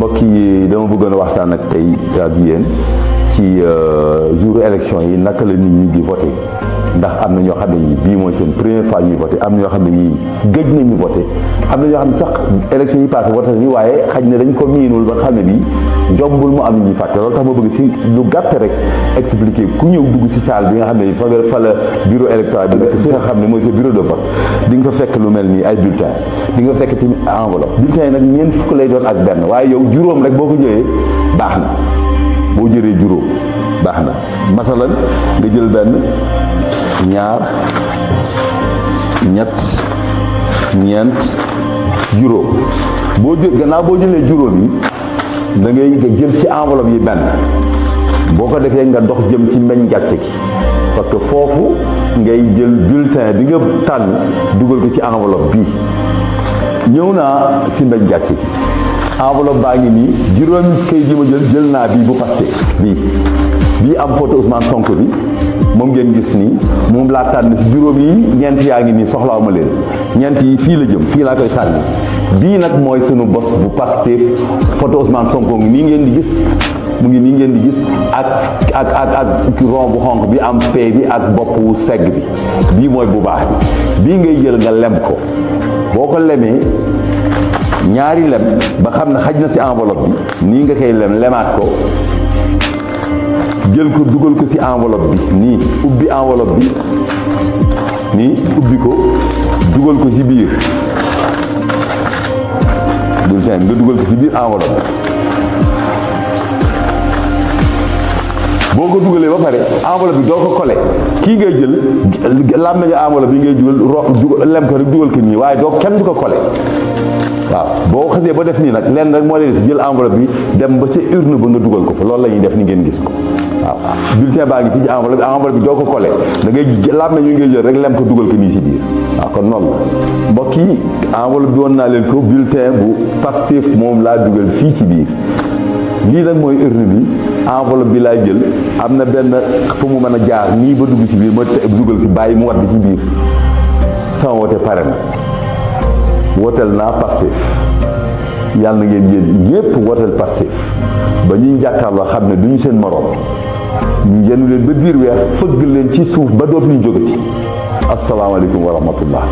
mbokk yi dama bëggoon a waxtaan ak tey ak yéen ci jour élection yi naka la nit ñi di voté ndax am na ñoo xam ne ñi bii mooy seen première fois ñuy voté am na ñoo xam ne ñii gëj nañu voté am na ñoo xam ne sax élection yi passé voté nañu waaye xaj na dañ ko miinul ba xam ne bii jombul mu am ñuy fàtte loolu tax ma bëgg si lu gàtt rek expliquer ku ñëw dugg si salle bi nga xam ne fa la bureau électoral bi nekk si nga xam ne mooy sa bureau de vote di nga fa fekk lu mel nii ay bulletin di nga fekk tamit enveloppe bulletin yi nag ñeent fukk lay doon ak benn waaye yow juróom rek boo ko jëlee baax na boo jëlee juróom baax na masalan nga jël benn ñaar ñett ñeent juróom gannaaw boo jëlee juróom yi da ngay jël ci enveloppe yi benn boo ko defee nga dox jëm ci mbeñ gàcce gi parce que foofu ngay jël bulletin bi nga tànn dugal ko ci enveloppe bii ñëw naa si mbeñ gàcce gi enveloppe baa ngi nii juróomi kayit yi ma jël naa bii bu Pastef bii am photo Ousmane Sonko bi moom ngeen gis nii moom laa tànn si juróom yi ñeent yaa ngi nii soxlaaw ma leen ñeent yi fii la jëm fii laa koy sànni bii nag mooy sunu bos bu Pastef photo Ousmane Sonko ngi nii ngeen di gis mu ngi nii ngeen di gis ak rond bu xonq bi am P bi ak boppu segg bi bii mooy bu baax bi bii ngay jël nga lem ko boo ko lemee ñaari lem ba xam ne xaj na si enveloppe bi nii nga koy lemaat ko jël ko dugal ko ci enveloppe bi nii ubbi enveloppe bi nii ubbi ko dugal ko ci biir bulletin nga dugal ko ci biir enveloppe boo ko dugalee ba pare enveloppe bi doo ko collé kii ngay jël làmmeñu enveloppe bi ngay dugal lem ko rek dugal ko nii waaye doo kenn du ko collé waaw boo xasee ba def nii nag lenn rek moo leen si jël enveloppe bi dem ba ca urne ba nga dugal ko fa loolu la ñuy def ni ngeen gis ko waaw bulletin baa ngi fii ci enveloppe bi doo ko collé da ngay làmme ñu ngay jël rek lem ko dugal ko nii si biir waaw kon noonu la mbokk yi enveloppe bi woon naa leen ko bulletin bu Pastef moom laa dugal fii ci biir lii nag mooy urne bi enveloppe bi laay jël am na benn fu mu mën a jaar nii ba dugg ci biir ma dugal si bàyyi mu wadd ci biir sama wote pare na woteel naa Pastef yàlla na ngeen yéen ñépp woteel Pastef ba ñuy jàkkaarloo xam ne du ñu seen moroom ñu yenu leen ba biir weex fëgg leen ci suuf ba dootuñu jógati asalaamaaleykum wa rahmatullah